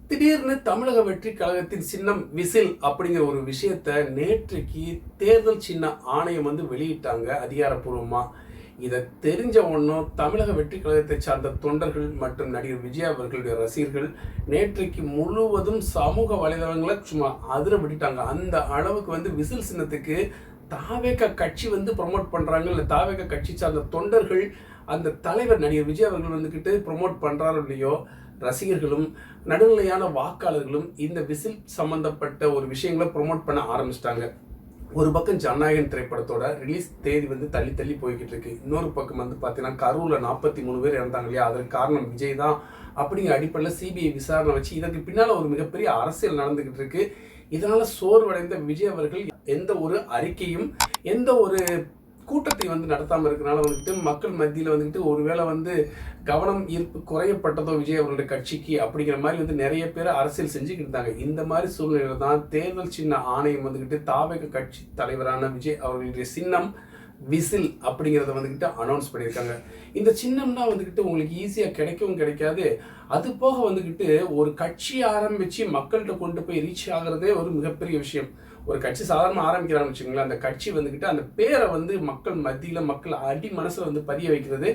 திடீர்னு தமிழக வெற்றி கழகத்தின் சின்னம் விசில் அப்படிங்கிற ஒரு விஷயத்த நேற்றைக்கு தேர்தல் சின்ன ஆணையம் வெளியிட்டாங்க அதிகாரப்பூர்வமா. இதை தெரிஞ்ச ஒன்றும் தமிழக வெற்றி கழகத்தை சார்ந்த தொண்டர்கள் மற்றும் நடிகர் விஜய் அவர்களுடைய ரசிகர்கள் நேற்றைக்கு முழுவதும் சமூக வலைதளங்களை சும்மா அதிர விட்டுட்டாங்க. அந்த அளவுக்கு விசில் சின்னத்துக்கு தாவேக கட்சி ப்ரொமோட் பண்றாங்க. இல்லை தாவேக கட்சி சார்ந்த தொண்டர்கள் அந்த தலைவர் நடிகர் விஜய் அவர்கள் ப்ரொமோட் பண்றாரோ இல்லையோ, ரசிகர்களும் நடுநிலையான வாக்காளர்களும் இந்த விசில் சம்பந்தப்பட்ட ஒரு விஷயங்களை ப்ரொமோட் பண்ண ஆரம்பிச்சிட்டாங்க. ஒரு பக்கம் ஜனநாயகன் திரைப்படத்தோட ரிலீஸ் தேதி தள்ளி தள்ளி போய்கிட்டு இருக்கு. இன்னொரு பக்கம் பார்த்தீங்கன்னா கரூர்ல 43 பேர் இறந்தாங்க இல்லையா, அதற்கு காரணம் விஜய் தான் அப்படிங்கிற அடிப்படையில் சிபிஐ விசாரணை வச்சு இதற்கு பின்னால் ஒரு மிகப்பெரிய அரசியல் நடந்துகிட்டு இருக்கு. இதனால சோர்வடைந்த விஜய் அவர்கள் எந்த ஒரு அறிக்கையும் எந்த ஒரு கூட்டத்தை நடத்தாமல் இருக்கிறனால மக்கள் மத்தியில் ஒருவேளை கவனம் ஈர்ப்பு குறையப்பட்டதோ விஜய் அவர்களுடைய கட்சிக்கு அப்படிங்கிற மாதிரி நிறைய பேர் அரசியல் செஞ்சுக்கிட்டு இருந்தாங்க. இந்த மாதிரி சூழ்நிலையில தான் தேர்தல் சின்ன ஆணையம் தாவேக கட்சி தலைவரான விஜய் அவர்களுடைய சின்னம் விசில் அப்படிங்கிறத அனௌன்ஸ் பண்ணியிருக்காங்க. இந்த சின்னம்னா உங்களுக்கு ஈஸியாக கிடைக்கவும் கிடைக்காது. அது போக ஒரு கட்சி ஆரம்பித்து மக்கள்கிட்ட கொண்டு போய் ரீச் ஆகிறதே ஒரு மிகப்பெரிய விஷயம். ஒரு கட்சி சாதாரணமாக ஆரம்பிக்கிறான்னு வச்சுக்கோங்களேன், அந்த கட்சி அந்த பேரை மக்கள் மத்தியில் மக்கள் அடி மனசில் பதிய வைக்கிறது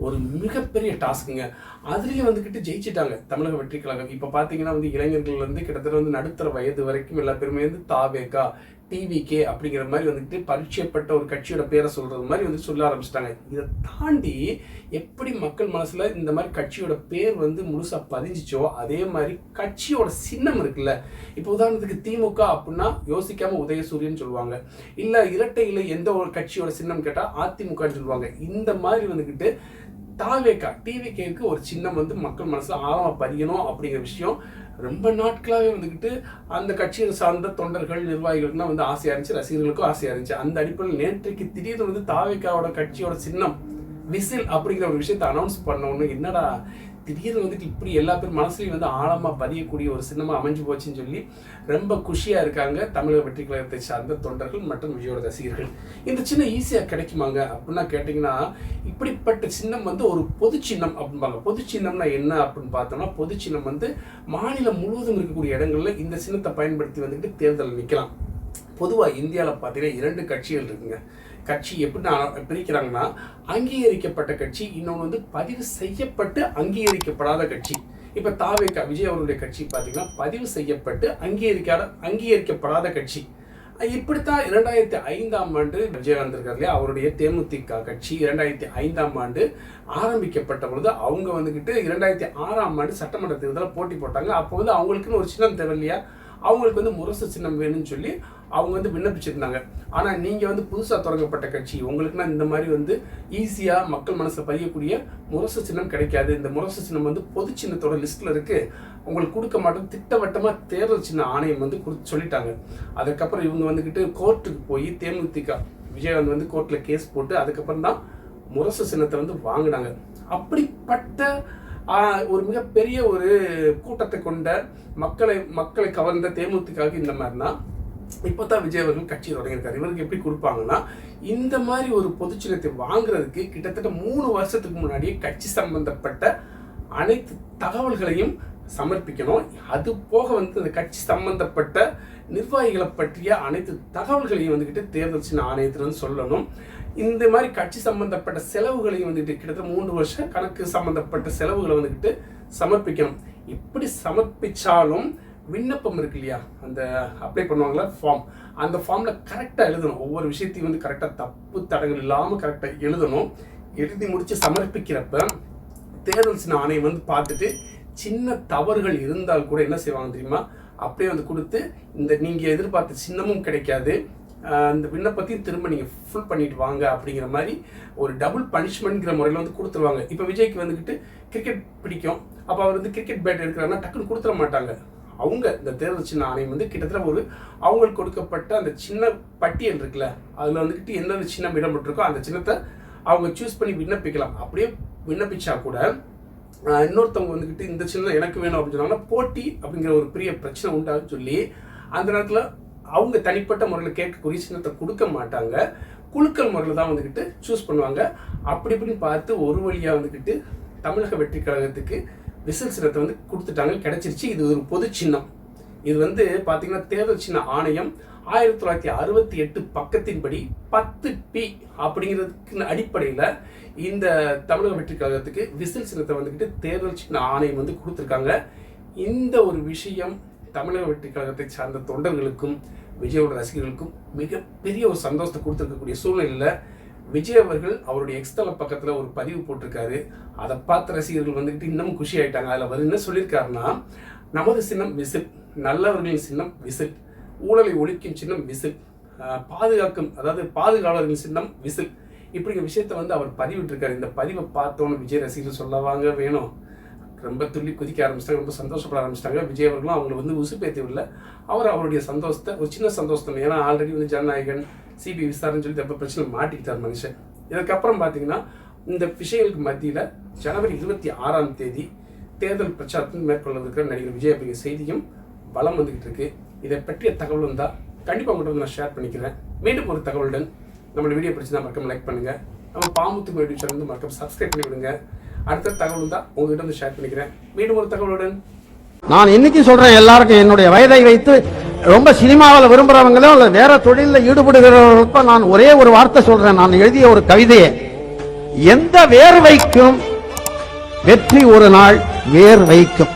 ஒரு மிகப்பெரிய டாஸ்க்குங்க. அதுலேயும் ஜெயிச்சிட்டாங்க தமிழக வெற்றி கழகம். இப்போ பார்த்தீங்கன்னா இளைஞர்கள் கிட்டத்தட்ட நடுத்தர வயது வரைக்கும் எல்லா பேருமே தாவேகா டிவிகே அப்படிங்கிற மாதிரி பரிச்சயப்பட்ட ஒரு கட்சியோட பேரை சொல்றது மாதிரி சொல்ல ஆரம்பிச்சிட்டாங்க. இதை தாண்டி எப்படி மக்கள் மனசுல இந்த மாதிரி கட்சியோட பேர் முழுசா பதிஞ்சிச்சோ அதே மாதிரி கட்சியோட சின்னம் இருக்குல்ல. இப்போ உதாரணத்துக்கு திமுக அப்படின்னா யோசிக்காம உதயசூரியன் சொல்லுவாங்க, இல்ல இரட்டை இலை எந்த ஒரு கட்சியோட சின்னம் கேட்டா அதிமுக சொல்லுவாங்க. இந்த மாதிரி தாவேகா டிவிகேக்கு ஒரு சின்னம் மக்கள் மனசுல ஆழமா பதியணும் அப்படிங்கிற விஷயம் ரொம்ப நாட்களாகவே அந்த கட்சியை சார்ந்த தொண்டர்கள் நிர்வாகிகளுக்குனா ஆசையா இருந்துச்சு, ரசிகர்களுக்கும் ஆசையா இருந்துச்சு. அந்த அடிப்படையில் நேற்றைக்கு திடீர்னு தாவேகாவோட கட்சியோட சின்னம் விசில் அப்படிங்கிற ஒரு விஷயத்தை அனௌன்ஸ் பண்ணோன்னு என்னடா திடீர்னு இப்படி எல்லா பேர் மனசுலையும் ஆழமா பதியக்கூடிய ஒரு சின்னமா அமைஞ்சு போச்சுன்னு சொல்லி ரொம்ப குஷியா இருக்காங்க தமிழக வெற்றி கழகத்தை சார்ந்த தொண்டர்கள் மற்றும் விஜயோட ரசிகர்கள். இந்த சின்னம் ஈஸியா கிடைக்குமாங்க அப்படின்னா கேட்டீங்கன்னா, இப்படிப்பட்ட சின்னம் ஒரு பொது சின்னம் அப்படின்பாங்க. பொது சின்னம்னா என்ன அப்படின்னு பார்த்தோம்னா, பொது சின்னம் மாநிலம் முழுவதும் இருக்கக்கூடிய இடங்கள்ல இந்த சின்னத்தை பயன்படுத்தி தேர்தல் நிற்கலாம். பொதுவாக இந்தியாவில் பார்த்தீங்கன்னா 2 கட்சிகள் இருக்குங்க. கட்சி எப்படி பிரிக்கிறாங்கன்னா, அங்கீகரிக்கப்பட்ட கட்சி, இன்னொன்று பதிவு செய்யப்பட்டு அங்கீகரிக்கப்படாத கட்சி. இப்போ தாவேகா விஜய் அவருடைய கட்சி பார்த்தீங்கன்னா பதிவு செய்யப்பட்டு அங்கீகரிக்கப்படாத கட்சி. இப்படித்தான் 2005ஆம் ஆண்டு விஜயகாந்த் இருக்கார் இல்லையா, அவருடைய தேமுதிக கட்சி 2005ஆம் ஆண்டு ஆரம்பிக்கப்பட்ட பொழுது அவங்க 2006ஆம் ஆண்டு சட்டமன்ற தேர்தலில் போட்டி போட்டாங்க. அப்போ அவங்களுக்குன்னு ஒரு சின்னம் தேவை இல்லையா, அவங்களுக்கு முரசு சின்னம் வேணும்னு சொல்லி அவங்க விண்ணப்பிச்சிருந்தாங்க. ஆனால் நீங்கள் புதுசாக தொடங்கப்பட்ட கட்சி, உங்களுக்குன்னா இந்த மாதிரி ஈஸியாக மக்கள் மனசில் பதியக்கூடிய முரசு சின்னம் கிடைக்காது. இந்த முரசு சின்னம் பொது சின்னத்தோட லிஸ்ட்டில் இருக்குது, உங்களுக்கு கொடுக்க மாட்டோம் திட்டவட்டமாக தேர்தல் சின்ன ஆணையம் கொடுத்து சொல்லிட்டாங்க. அதுக்கப்புறம் இவங்க கோர்ட்டுக்கு போய் தேமுதிக விஜயகாந்த் கோர்ட்டில் கேஸ் போட்டு அதுக்கப்புறம் தான் முரசு சின்னத்தை வாங்கினாங்க. அப்படிப்பட்ட ஒரு மிகப்பெரிய ஒரு கூட்டத்தை கொண்ட மக்களை கவர்ந்த தேமுதிகவுக்கு இந்த மாதிரினா இப்போ தான் விஜய் அவர்கள் கட்சி தொடங்கியிருக்காரு. இவருக்கு எப்படி கொடுப்பாங்கன்னா, இந்த மாதிரி ஒரு பொது சின்னத்தை வாங்குறதுக்கு கிட்டத்தட்ட 3 வருஷத்துக்கு முன்னாடியே கட்சி சம்பந்தப்பட்ட அனைத்து தகவல்களையும் சமர்ப்பிக்கணும். அது போக அந்த கட்சி சம்பந்தப்பட்ட நிர்வாகிகளை பற்றிய அனைத்து தகவல்களையும் தேர்தல் சின்ன ஆணையத்தில் சொல்லணும். இந்த மாதிரி கட்சி சம்பந்தப்பட்ட செலவுகளையும் கிட்டத்தட்ட 3 வருஷம் கணக்கு சம்பந்தப்பட்ட செலவுகளை சமர்ப்பிக்கணும். இப்படி சமர்ப்பிச்சாலும் விண்ணப்பம் இருக்கு இல்லையா, அந்த அப்ளை பண்ணுவாங்களா ஃபார்ம், அந்த ஃபார்மில் கரெக்டாக எழுதணும். ஒவ்வொரு விஷயத்தையும் கரெக்டாக தப்பு தடங்கள் இல்லாமல் கரெக்டாக எழுதணும். எழுதி முடித்து சமர்ப்பிக்கிறப்ப தேர்தல் சின்ன ஆணையம் பார்த்துட்டு சின்ன தவறுகள் இருந்தால் கூட என்ன செய்வாங்க தெரியுமா, அப்படியே கொடுத்து இந்த நீங்கள் எதிர்பார்த்த சின்னமும் கிடைக்காது, அந்த விண்ணப்பத்தையும் திரும்ப நீங்கள் ஃபுல் பண்ணிட்டு வாங்க அப்படிங்கிற மாதிரி ஒரு டபுள் பனிஷ்மெண்ட்ங்கிற முறையில் கொடுத்துருவாங்க. இப்போ விஜய்க்கு கிரிக்கெட் பிடிக்கும், அப்போ அவர் கிரிக்கெட் பேட் எடுக்கிறாங்கன்னா டக்குன்னு கொடுத்துட மாட்டாங்க. அவங்க இந்த தேர்தல் சின்ன ஆணையம் கிட்டத்தட்ட அவங்களுக்கு கொடுக்கப்பட்ட அந்த சின்ன பட்டியல் இருக்குல்ல, அதில் எந்த சின்னம் இடம்பெற்றிருக்கோ அந்த சின்னத்தை அவங்க சூஸ் பண்ணி விண்ணப்பிக்கலாம். அப்படியே விண்ணப்பிச்சா கூட இன்னொருத்தவங்க இந்த சின்னம் எனக்கு வேணும் அப்படின்னு சொன்னாங்கன்னா போட்டி அப்படிங்கிற ஒரு பெரிய பிரச்சனை உண்டாகுன்னு சொல்லி அந்த நேரத்தில் அவங்க தனிப்பட்ட முறையில் கேட்கக்கூடிய சின்னத்தை கொடுக்க மாட்டாங்க. குழுக்கள் முறையில் தான் சூஸ் பண்ணுவாங்க. அப்படி இப்படின்னு பார்த்து ஒரு வழியாக தமிழக வெற்றி கழகத்துக்கு விசில் சின்னத்தை வந்து கொடுத்துட்டாங்க, கிடைச்சிருச்சு. இது ஒரு பொது சின்னம். இது வந்து பார்த்தீங்கன்னா தேர்தல் சின்ன ஆணையம் 1968 பக்கத்தின்படி 10P அப்படிங்கிறதுக்கு அடிப்படையில் இந்த தமிழக வெற்றி கழகத்துக்கு விசில் சின்னத்தை வந்துக்கிட்டு தேர்தல் சின்ன ஆணையம் வந்து கொடுத்துருக்காங்க. இந்த ஒரு விஷயம் தமிழக வெற்றி கழகத்தை சார்ந்த தொண்டர்களுக்கும் விஜயோட ரசிகர்களுக்கும் மிகப்பெரிய ஒரு சந்தோஷத்தை கொடுத்துருக்கக்கூடிய சூழ்நிலையில் விஜய் அவர்கள் அவருடைய எக்ஸ்தல பக்கத்தில் ஒரு பதிவு போட்டிருக்காரு. அதை பார்த்த ரசிகர்கள் வந்துக்கிட்டு இன்னும் குஷி ஆகிட்டாங்க. அதில் அவர் என்ன சொல்லியிருக்காருன்னா, நமது சின்னம் விசில், நல்லவர்களின் சின்னம் விசில், ஊழலை ஒழிக்கும் சின்னம் விசில், பாதுகாக்கும் அதாவது பாதுகாவலர்களின் சின்னம் விசில், இப்படிங்கிற விஷயத்தை வந்து அவர் பதிவிட்டிருக்காரு. இந்த பதிவை பார்த்தோன்னு விஜய் ரசிகர்கள் சொல்லவாங்க வேணும், ரொம்ப துள்ளி குதிக்க ஆரம்பிச்சிட்டாங்க, ரொம்ப சந்தோஷப்பட ஆரம்பிச்சிட்டாங்க. விஜய் அவர்களும் அவங்களை வந்து உசுப்பேற்றவில்லை. அவருடைய சந்தோஷத்தை ஒரு சின்ன சந்தோஷம், ஏன்னா ஆல்ரெடி வந்து ஜனநாயகன் சிபி விசாரணை சொல்லி ரொம்ப பிரச்சனை மாட்டிக்கிட்டார் மனுஷன். இதுக்கப்புறம் பார்த்தீங்கன்னா இந்த விஷயங்களுக்கு மத்தியில் ஜனவரி 26ஆம் தேதி தேர்தல் பிரச்சாரத்தில் மேற்கொள்வதற்கு நடிகர் விஜய் அப்படிங்கிற செய்தியும் பலம் வந்துகிட்டு இருக்கு. இதை பற்றிய தகவல் இருந்தால் கண்டிப்பாக உங்கள்கிட்ட நான் ஷேர் பண்ணிக்கிறேன். மீண்டும் ஒரு தகவலுடன் நம்மளோட வீடியோ பிடிச்சிருந்தா மறக்காம லைக் பண்ணுங்க. நம்ம பாமுத்து யூடியூப் சேனல் வந்து மறக்காம சப்ஸ்கிரைப் பண்ணி விடுங்க. அடுத்த தகவல் தான் உங்ககிட்ட வந்து ஷேர் பண்ணிக்கிறேன். மீண்டும் ஒரு தகவலுடன். நான் இன்னைக்கு சொல்றேன் எல்லாருக்கும், என்னுடைய வயதை வைத்து ரொம்ப சினிமாவில் விரும்புறவங்களோ இல்ல வேற தொழிலில் ஈடுபடுகிறவர்களுக்கும் நான் ஒரே ஒரு வார்த்தை சொல்றேன். நான் எழுதிய ஒரு கவிதையை, எந்த வேர் வைக்கும் வெற்றி ஒரு நாள் வேர் வைக்கும்.